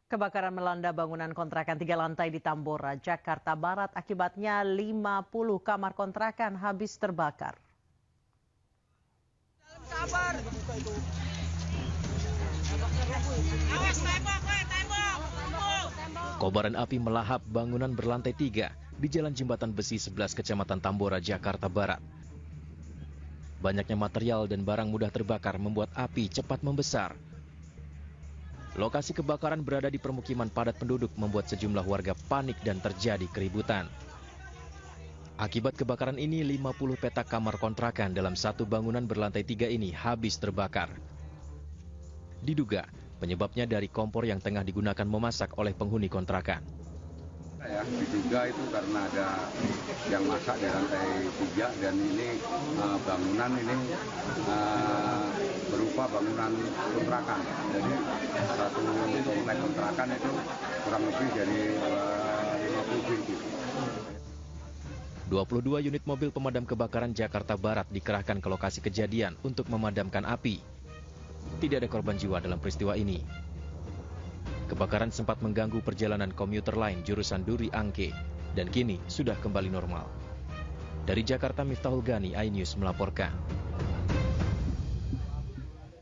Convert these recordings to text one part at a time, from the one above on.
Kebakaran melanda bangunan kontrakan 3 lantai di Tambora, Jakarta Barat. Akibatnya 50 kamar kontrakan habis terbakar. Kobaran api melahap bangunan berlantai 3 di Jalan Jembatan Besi 11 Kecamatan Tambora, Jakarta Barat. Banyaknya material dan barang mudah terbakar membuat api cepat membesar. Lokasi kebakaran berada di permukiman padat penduduk membuat sejumlah warga panik dan terjadi keributan. Akibat kebakaran ini, 50 petak kamar kontrakan dalam satu bangunan berlantai 3 ini habis terbakar. Diduga penyebabnya dari kompor yang tengah digunakan memasak oleh penghuni kontrakan. Diduga itu karena ada yang masak di lantai 3 dan ini bangunan ini berupa bangunan kontrakan. Jadi satu komplek kontrakan itu kurang lebih dari 50 pintu. 22 unit mobil pemadam kebakaran Jakarta Barat dikerahkan ke lokasi kejadian untuk memadamkan api. Tidak ada korban jiwa dalam peristiwa ini. Kebakaran sempat mengganggu perjalanan komuter lain jurusan Duri Angke dan kini sudah kembali normal. Dari Jakarta, Miftahul Gani, iNews melaporkan.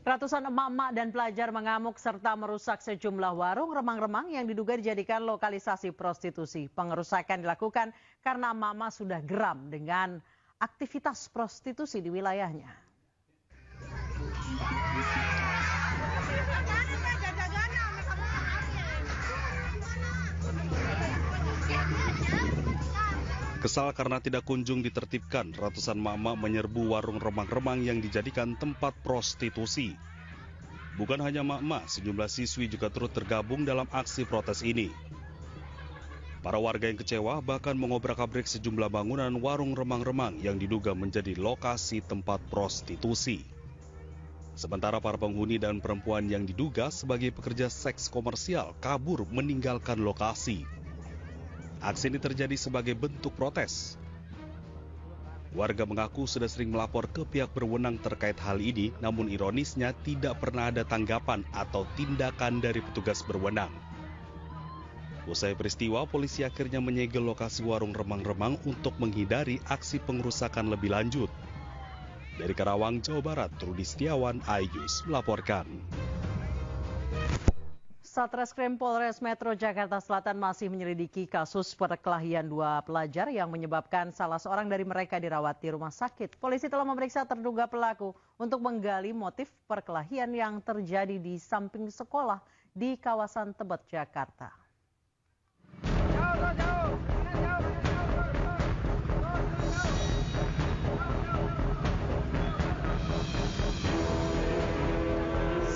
Ratusan emak-emak dan pelajar mengamuk serta merusak sejumlah warung remang-remang yang diduga dijadikan lokalisasi prostitusi. Pengerusakan dilakukan karena emak-emak sudah geram dengan aktivitas prostitusi di wilayahnya. Kesal karena tidak kunjung ditertibkan, ratusan emak-emak menyerbu warung remang-remang yang dijadikan tempat prostitusi. Bukan hanya emak-emak, sejumlah siswi juga turut tergabung dalam aksi protes ini. Para warga yang kecewa bahkan mengobrak-abrik sejumlah bangunan warung remang-remang yang diduga menjadi lokasi tempat prostitusi. Sementara para penghuni dan perempuan yang diduga sebagai pekerja seks komersial kabur meninggalkan lokasi. Aksi ini terjadi sebagai bentuk protes. Warga mengaku sudah sering melapor ke pihak berwenang terkait hal ini, namun ironisnya tidak pernah ada tanggapan atau tindakan dari petugas berwenang. Usai peristiwa, polisi akhirnya menyegel lokasi warung remang-remang untuk menghindari aksi pengerusakan lebih lanjut. Dari Karawang, Jawa Barat, Rudi Setiawan, iNews melaporkan. Satreskrim Polres Metro Jakarta Selatan masih menyelidiki kasus perkelahian 2 pelajar yang menyebabkan salah seorang dari mereka dirawat di rumah sakit. Polisi telah memeriksa terduga pelaku untuk menggali motif perkelahian yang terjadi di samping sekolah di kawasan Tebet, Jakarta.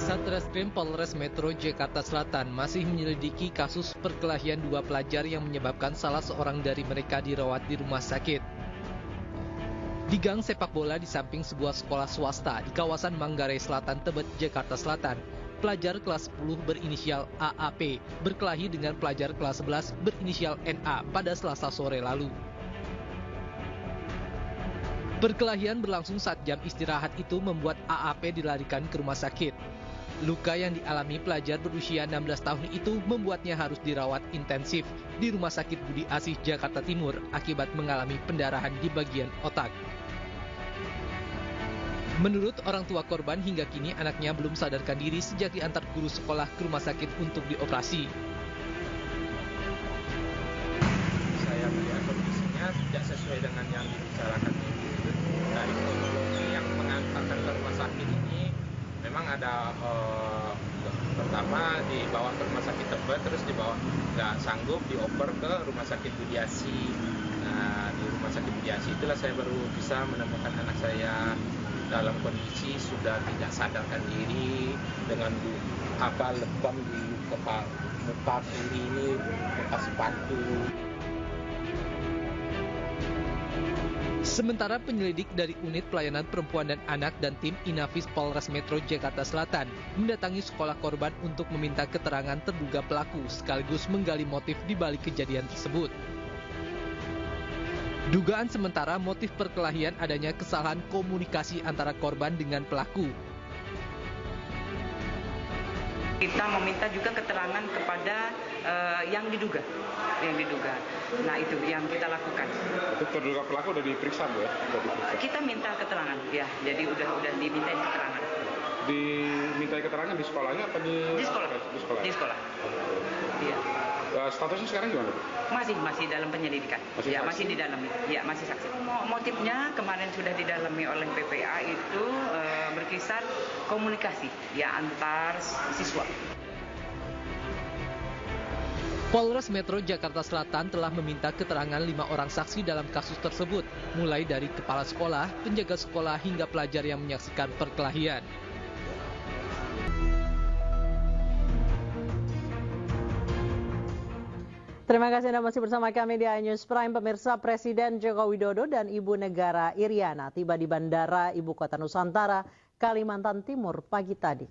Satreskrim Polres Metro Jakarta Selatan masih menyelidiki kasus perkelahian 2 pelajar yang menyebabkan salah seorang dari mereka dirawat di rumah sakit. Di gang sepak bola di samping sebuah sekolah swasta di kawasan Manggarai Selatan, Tebet, Jakarta Selatan, pelajar kelas 10 berinisial AAP berkelahi dengan pelajar kelas 11 berinisial NA pada Selasa sore lalu. Perkelahian berlangsung saat jam istirahat itu membuat AAP dilarikan ke rumah sakit. Luka yang dialami pelajar berusia 16 tahun itu membuatnya harus dirawat intensif di Rumah Sakit Budi Asih, Jakarta Timur akibat mengalami pendarahan di bagian otak. Menurut orang tua korban, hingga kini anaknya belum sadarkan diri sejak diantar guru sekolah ke rumah sakit untuk dioperasi. Saya melihat kondisinya tidak sesuai dengan yang dibicarakan ibu. Dari kronologi yang mengantarkan ke rumah sakit ini memang ada pertama dibawa ke rumah sakit Tebet, terus dibawa nggak sanggup dioper ke rumah sakit Budi Asih. Nah, di rumah sakit Budi Asih itulah saya baru bisa menemukan anak saya dalam kondisi sudah tidak sadarkan diri dengan lebam di kepala, muka kiri ini bekas sepatu. Sementara penyelidik dari Unit Pelayanan Perempuan dan Anak dan tim Inafis Polres Metro Jakarta Selatan mendatangi sekolah korban untuk meminta keterangan terduga pelaku sekaligus menggali motif di balik kejadian tersebut. Dugaan sementara motif perkelahian adanya kesalahan komunikasi antara korban dengan pelaku. Kita meminta juga keterangan kepada yang diduga. Nah itu yang kita lakukan. Itu terduga pelaku udah diperiksa Bu ya? Kita minta keterangan, ya. Jadi udah diminta keterangan. Diminta keterangan di sekolahnya apa di sekolah? Di sekolah. Iya. Statusnya sekarang gimana? Masih dalam penyelidikan. Masih di dalam. Ya, masih saksi. Motifnya kemarin sudah didalami oleh PPA itu berkisar komunikasi ya antar siswa. Polres Metro Jakarta Selatan telah meminta keterangan 5 orang saksi dalam kasus tersebut, mulai dari kepala sekolah, penjaga sekolah, hingga pelajar yang menyaksikan perkelahian. Terima kasih Anda masih bersama kami di iNews Prime. Pemirsa, Presiden Joko Widodo dan Ibu Negara Iriana tiba di Bandara Ibu Kota Nusantara, Kalimantan Timur pagi tadi.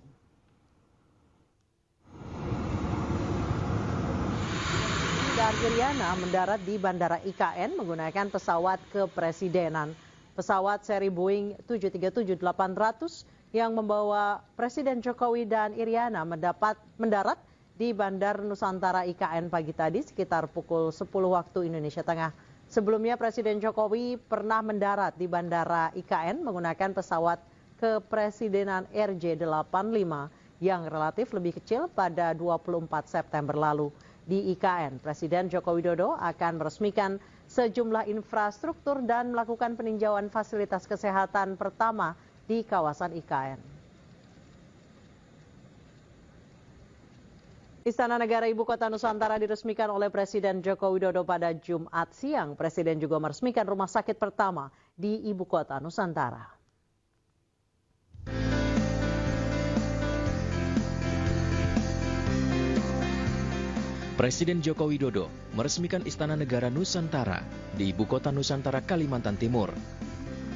Dan Iriana mendarat di Bandara IKN menggunakan pesawat kepresidenan. Pesawat seri Boeing 737-800 yang membawa Presiden Jokowi dan Iriana mendarat di Bandar Nusantara IKN pagi tadi sekitar pukul 10 waktu Indonesia Tengah. Sebelumnya Presiden Jokowi pernah mendarat di Bandara IKN menggunakan pesawat kepresidenan RJ-85 yang relatif lebih kecil pada 24 September lalu. Di IKN, Presiden Joko Widodo akan meresmikan sejumlah infrastruktur dan melakukan peninjauan fasilitas kesehatan pertama di kawasan IKN. Istana Negara Ibu Kota Nusantara diresmikan oleh Presiden Joko Widodo pada Jumat siang. Presiden juga meresmikan rumah sakit pertama di Ibu Kota Nusantara. Presiden Joko Widodo meresmikan Istana Negara Nusantara di Ibu Kota Nusantara, Kalimantan Timur.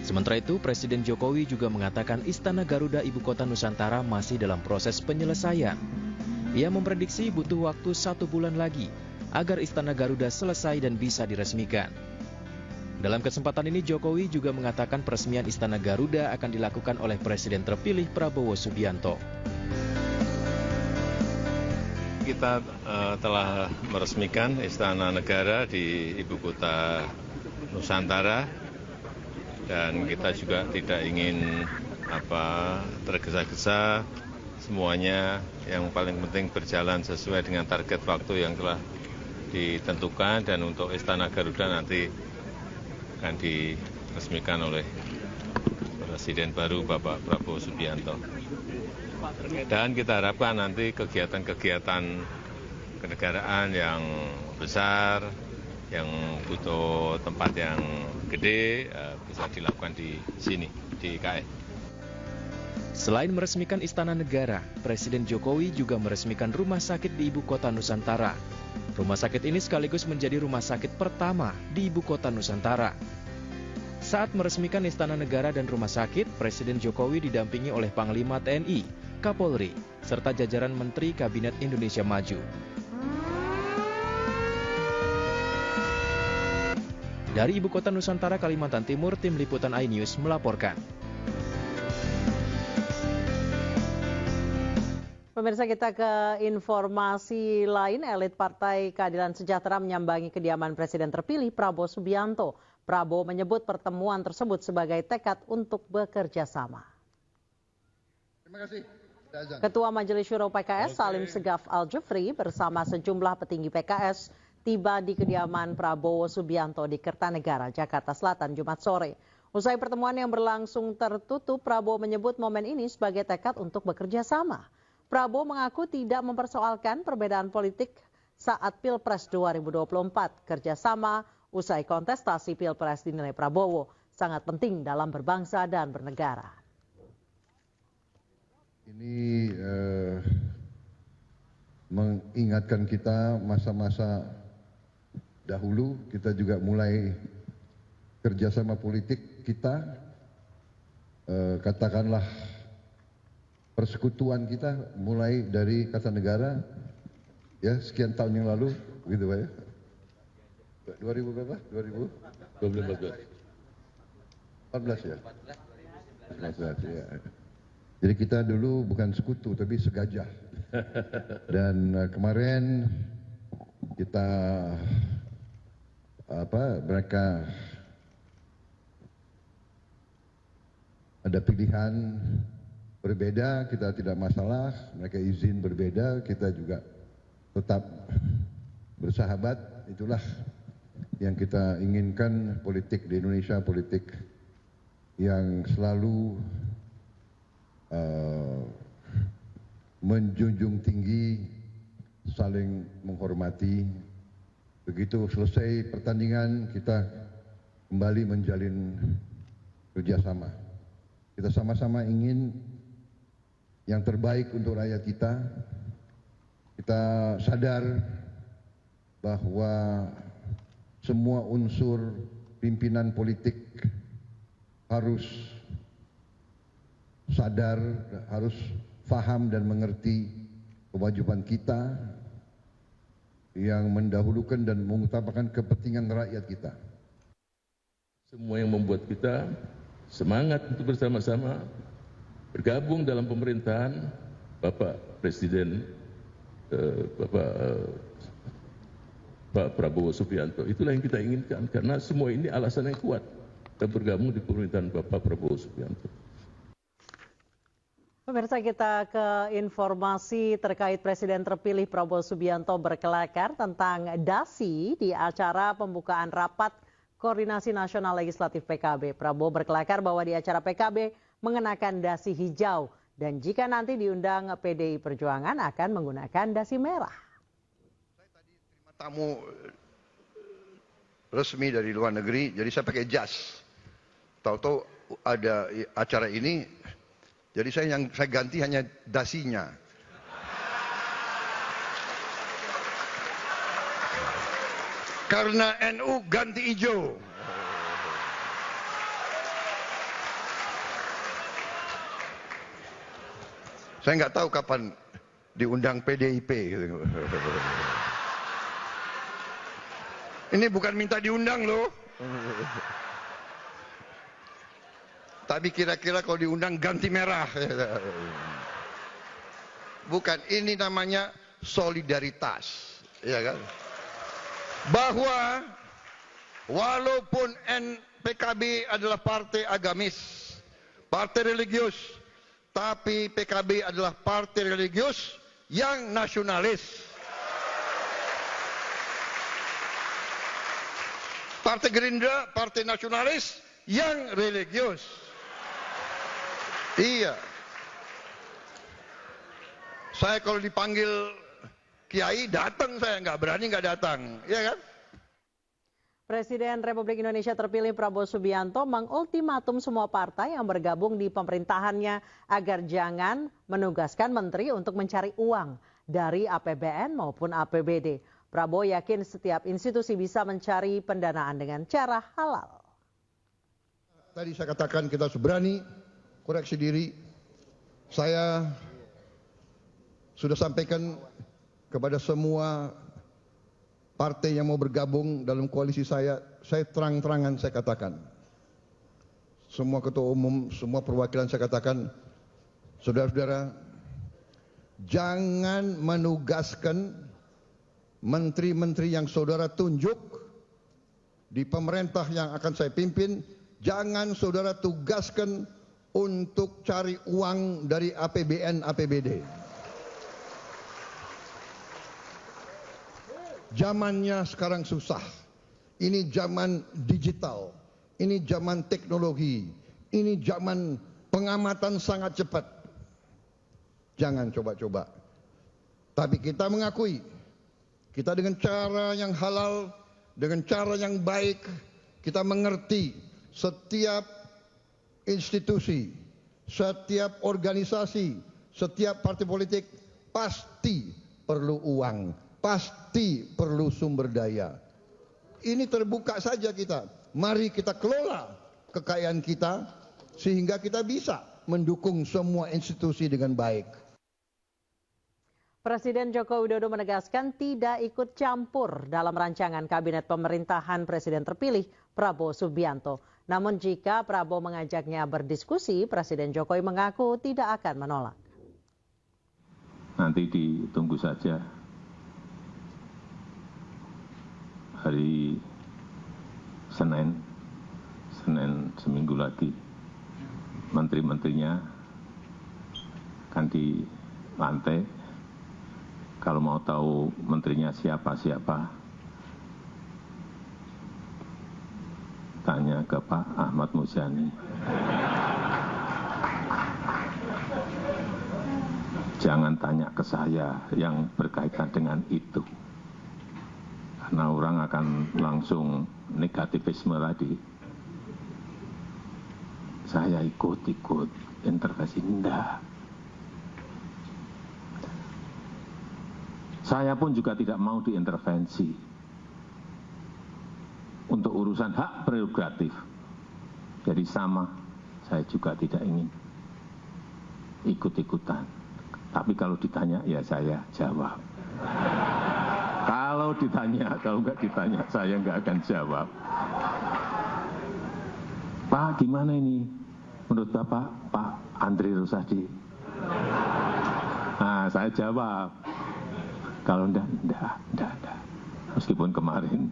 Sementara itu, Presiden Jokowi juga mengatakan Istana Garuda Ibu Kota Nusantara masih dalam proses penyelesaian. Ia memprediksi butuh waktu 1 bulan lagi agar Istana Garuda selesai dan bisa diresmikan. Dalam kesempatan ini, Jokowi juga mengatakan peresmian Istana Garuda akan dilakukan oleh Presiden terpilih Prabowo Subianto. Kita telah meresmikan Istana Negara di Ibu Kota Nusantara dan kita juga tidak ingin tergesa-gesa, semuanya yang paling penting berjalan sesuai dengan target waktu yang telah ditentukan, dan untuk Istana Garuda nanti akan diresmikan oleh Presiden baru Bapak Prabowo Subianto. Dan kita harapkan nanti kegiatan-kegiatan kenegaraan yang besar, yang butuh tempat yang gede, bisa dilakukan di sini, di IKN. Selain meresmikan Istana Negara, Presiden Jokowi juga meresmikan rumah sakit di Ibu Kota Nusantara. Rumah sakit ini sekaligus menjadi rumah sakit pertama di Ibu Kota Nusantara. Saat meresmikan Istana Negara dan rumah sakit, Presiden Jokowi didampingi oleh Panglima TNI, Kapolri, serta jajaran Menteri Kabinet Indonesia Maju. Dari Ibu Kota Nusantara, Kalimantan Timur, Tim Liputan iNews melaporkan. Pemirsa, kita ke informasi lain. Elit Partai Keadilan Sejahtera menyambangi kediaman Presiden terpilih Prabowo Subianto. Prabowo menyebut pertemuan tersebut sebagai tekad untuk bekerja sama. Terima kasih. Ketua Majelis Syuro PKS Salim Segaf Al-Jufri bersama sejumlah petinggi PKS tiba di kediaman Prabowo Subianto di Kertanegara, Jakarta Selatan, Jumat sore. Usai pertemuan yang berlangsung tertutup, Prabowo menyebut momen ini sebagai tekad untuk bekerja sama. Prabowo mengaku tidak mempersoalkan perbedaan politik saat Pilpres 2024. Kerjasama usai kontestasi Pilpres dinilai Prabowo sangat penting dalam berbangsa dan bernegara. Ini mengingatkan kita masa-masa dahulu, kita juga mulai kerjasama politik kita, katakanlah persekutuan kita mulai dari Kertanegara, ya sekian tahun yang lalu, gitu Pak ya. 2000 berapa? 14 ya? 14 ya. Jadi kita dulu bukan sekutu tapi segajah. Dan kemarin kita mereka ada pilihan berbeda, kita tidak masalah, mereka izin berbeda, kita juga tetap bersahabat. Itulah yang kita inginkan, politik di Indonesia, politik yang selalu menjunjung tinggi, saling menghormati. Begitu selesai pertandingan, kita kembali menjalin kerjasama. Kita sama-sama ingin yang terbaik untuk rakyat kita. Kita sadar bahwa semua unsur pimpinan politik harus sadar, harus paham dan mengerti kewajiban kita yang mendahulukan dan mengutamakan kepentingan rakyat kita. Semua yang membuat kita semangat untuk bersama-sama bergabung dalam pemerintahan Bapak Presiden Pak Prabowo Subianto. Itulah yang kita inginkan, karena semua ini alasan yang kuat kita bergabung di pemerintahan Bapak Prabowo Subianto. Pemirsa, kita ke informasi terkait Presiden terpilih Prabowo Subianto berkelakar tentang dasi di acara pembukaan rapat Koordinasi Nasional Legislatif PKB. Prabowo berkelakar bahwa di acara PKB mengenakan dasi hijau dan jika nanti diundang PDI Perjuangan akan menggunakan dasi merah. Saya tadi terima tamu resmi dari luar negeri, jadi saya pakai jas. Tahu-tahu ada acara ini, jadi saya ganti hanya dasinya. Karena NU ganti hijau. Saya nggak tahu kapan diundang PDIP. Ini bukan minta diundang loh. Tapi kira-kira kalau diundang ganti merah. Bukan, ini namanya solidaritas, ya kan? Bahwa walaupun PKB adalah partai agamis, partai religius, tapi PKB adalah partai religius yang nasionalis. Partai Gerindra, partai nasionalis yang religius. Iya. Saya kalau dipanggil Kiai datang, saya nggak berani nggak datang, ya kan? Presiden Republik Indonesia terpilih Prabowo Subianto mengultimatum semua partai yang bergabung di pemerintahannya agar jangan menugaskan menteri untuk mencari uang dari APBN maupun APBD. Prabowo yakin setiap institusi bisa mencari pendanaan dengan cara halal. Tadi saya katakan kita harus berani koreksi diri. Saya sudah sampaikan kepada semua partai yang mau bergabung dalam koalisi saya terang-terangan saya katakan. Semua ketua umum, semua perwakilan saya katakan, saudara-saudara, jangan menugaskan menteri-menteri yang saudara tunjuk di pemerintah yang akan saya pimpin, jangan saudara tugaskan untuk cari uang dari APBN, APBD. Zamannya sekarang susah. Ini zaman digital, ini zaman teknologi, ini zaman pengamatan sangat cepat. Jangan coba-coba. Tapi kita mengakui, kita dengan cara yang halal, dengan cara yang baik, kita mengerti setiap institusi, setiap organisasi, setiap partai politik pasti perlu uang, pasti perlu sumber daya. Ini terbuka saja kita. Mari kita kelola kekayaan kita sehingga kita bisa mendukung semua institusi dengan baik. Presiden Joko Widodo menegaskan tidak ikut campur dalam rancangan kabinet pemerintahan Presiden terpilih Prabowo Subianto. Namun jika Prabowo mengajaknya berdiskusi, Presiden Jokowi mengaku tidak akan menolak. Nanti ditunggu saja hari Senin seminggu lagi, menteri-menterinya akan dilantik. Kalau mau tahu menterinya siapa-siapa, tanya ke Pak Ahmad Muzani. Jangan tanya ke saya yang berkaitan dengan itu. Karena orang akan langsung negativisme tadi. Saya ikut intervensi, enggak. Saya pun juga tidak mau diintervensi untuk urusan hak prerogatif. Jadi sama, saya juga tidak ingin ikut-ikutan. Tapi kalau ditanya, ya saya jawab. Kalau ditanya, kalau nggak ditanya, saya nggak akan jawab. Pak, gimana ini? Menurut Bapak, Pak Andri Rosadi. Nah, saya jawab. Kalau enggak. Meskipun kemarin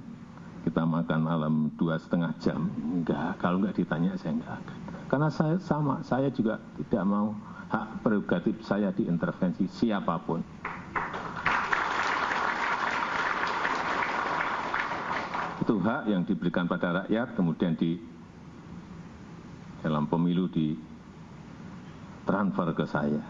kita makan malam 2,5 jam, enggak. Kalau enggak ditanya, saya enggak akan. Karena saya sama, saya juga tidak mau hak prerogatif saya diintervensi siapapun. Itu hak yang diberikan pada rakyat, kemudian dalam pemilu ditransfer ke saya.